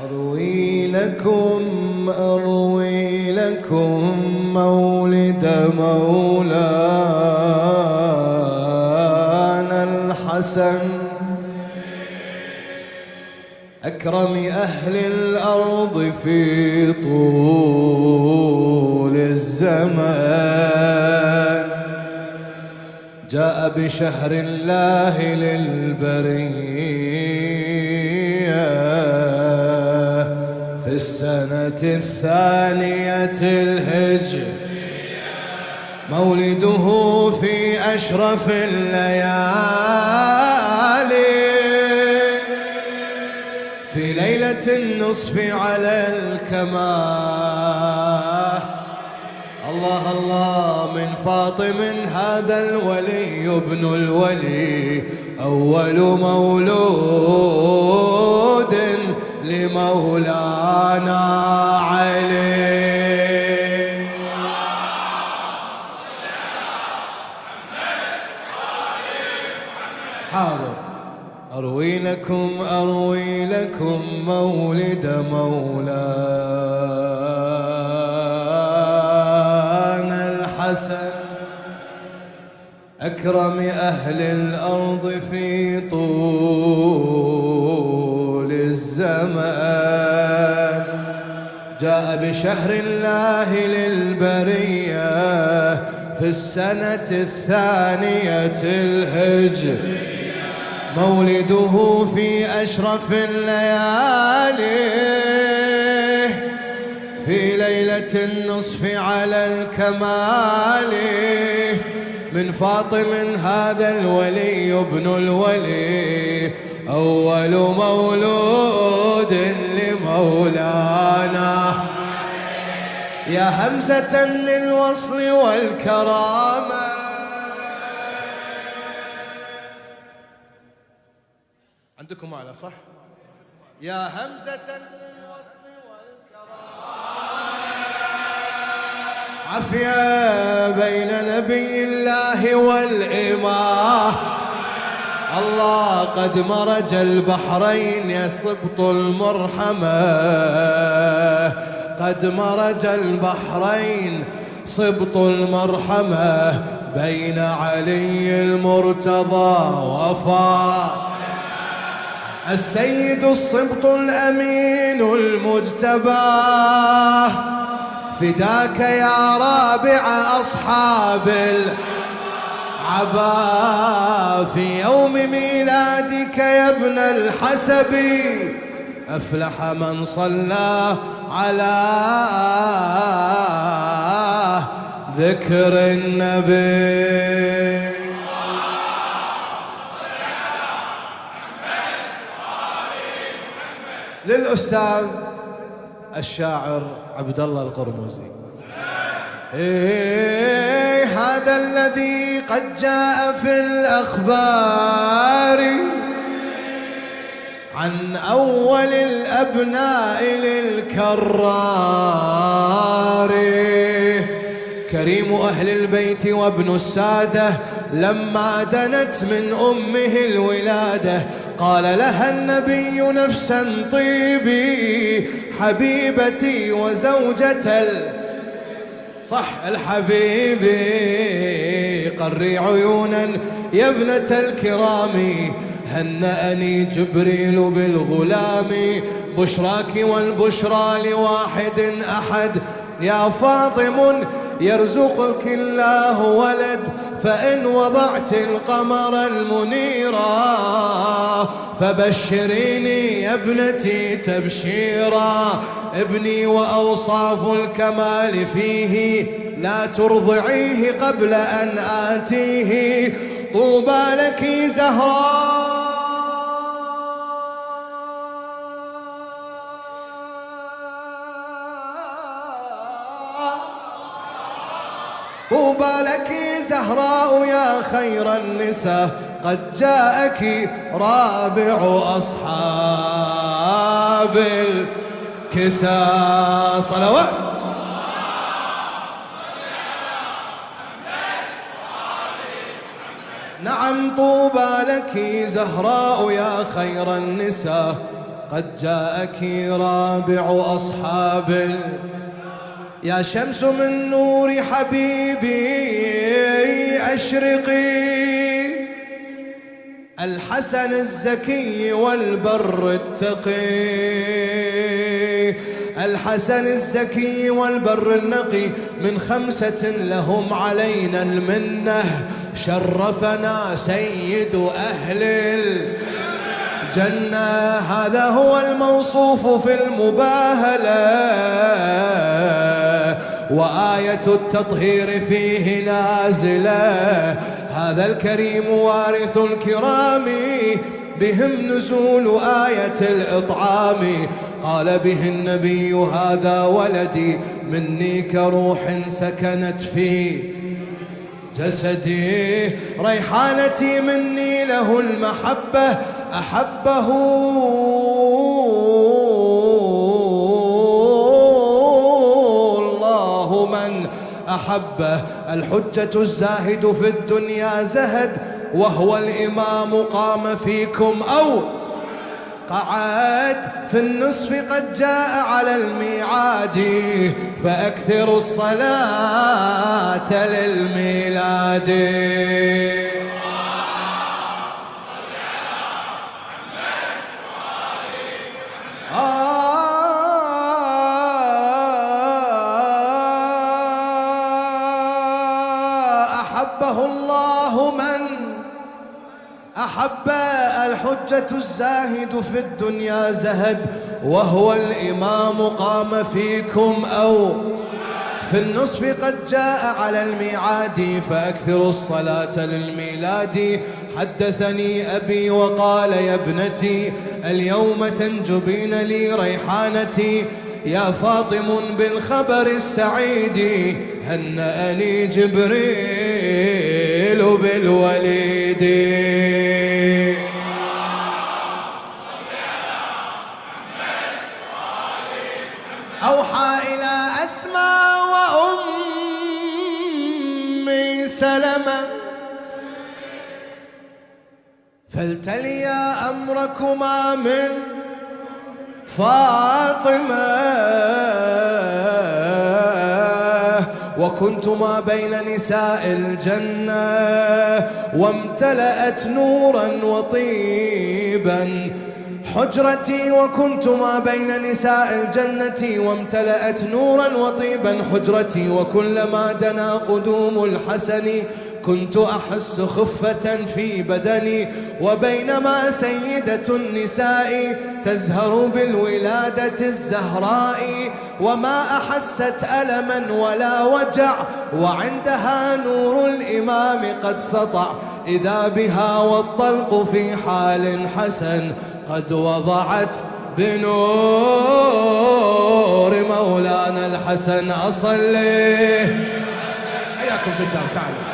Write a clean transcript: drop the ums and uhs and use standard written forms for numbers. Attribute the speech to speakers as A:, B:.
A: أروي لكم مولد مولانا الحسن أكرم أهل الأرض في طول الزمان. جاء بشهر الله للبرية في السنة الثانية الهجر، مولده في أشرف الليالي، في ليلة النصف على الكمال. الله الله من فاطم هذا الولي ابن الولي، أول مولود لمولانا علي. حاضر. أروي لكم مولد مولانا الحسن أكرم أهل الأرض في طول الزمان. جاء بشهر الله للبرية في السنة الثانية الهجر، مولده في أشرف الليالي، في ليلة النصف على الكمال. من فاطم هذا الولي ابن الولي، أول مولود لمولانا. يا همزة للوصل والكرامة، عندكم أعلى صح؟ يا همزة للوصل والكرامة، عفية بين نبي الله والإمام. الله قد مرج البحرين يا سبط المرحمة، قد مرج البحرين سبط المرحمة، بين علي المرتضى وفاء السيد الصبط الأمين المجتبى. فداك يا رابع أصحاب العبا، في يوم ميلادك يا ابن الحسب، أفلح من صلى على ذكر النبي. للأستاذ الشاعر عبد الله القرمزي. هذا الذي قد جاء في الأخبار عن أول الأبناء للكرار، كريم أهل البيت وابن السادة، لما دنت من أمه الولادة قال لها النبي نفسا طيبي حبيبتي وزوجة صح الحبيب، قري عيونا يا ابنة الكرام، هنأني جبريل بالغلام، بشراك والبشرى لواحد أحد، يا فاطم يرزقك الله ولد، فإن وضعت القمر المنيرا فبشريني يا ابنتي تبشيرا، ابني وأوصاف الكمال فيه، لا ترضعيه قبل أن آتيه، طوبى لك زهراء طوبى لك زهراء يا خير النساء، قد جاءك رابع أصحاب الكساء. صلوات نعم طوبى لك زهراء يا خير النساء، قد جاءك رابع أصحاب يا شمس من نور حبيبي أشرقي الحسن الزكي والبر التقي الحسن الزكي والبر النقي من 5 لهم علينا المنة شرفنا سيد أهل الجنة هذا هو الموصوف في المباهلة وآية التطهير فيه نازلة هذا الكريم وارث الكرام بهم نزول آية الإطعام قال به النبي هذا ولدي مني كروح سكنت في جسدي ريحانتي مني له المحبة أحبه الله من أحبه الحجة الزاهد في الدنيا زهد وهو الإمام قام فيكم أو قعد في النصف قد جاء على الميعاد فأكثروا الصلاة للميلاد أحبه الله من أحب الحجة الزاهد في الدنيا زهد وهو الإمام قام فيكم أو في النصف قد جاء على الميعاد فأكثروا الصلاة للميلاد حدثني أبي وقال يا ابنتي اليوم تنجبين لي ريحانتي يا فاطم بالخبر السعيد هنأني جبريل بالوليد أوحى إلى أسماء وأمي سلمة فلتليا أمركما من فاطمة وكنتما بين نساء الجنة وامتلأت نورا وطيبا حجرتي وكنتما بين نساء الجنة وامتلأت نورا وطيبا حجرتي وكلما دنا قدوم الحسن كنت أحس خفة في بدني وبينما سيدة النساء تزهر بالولادة الزهراء وما أحست ألما ولا وجع وعندها نور الإمام قد سطع إذا بها والطلق في حال حسن قد وضعت بنور مولانا الحسن أصلي. حياكم جدا تعالوا.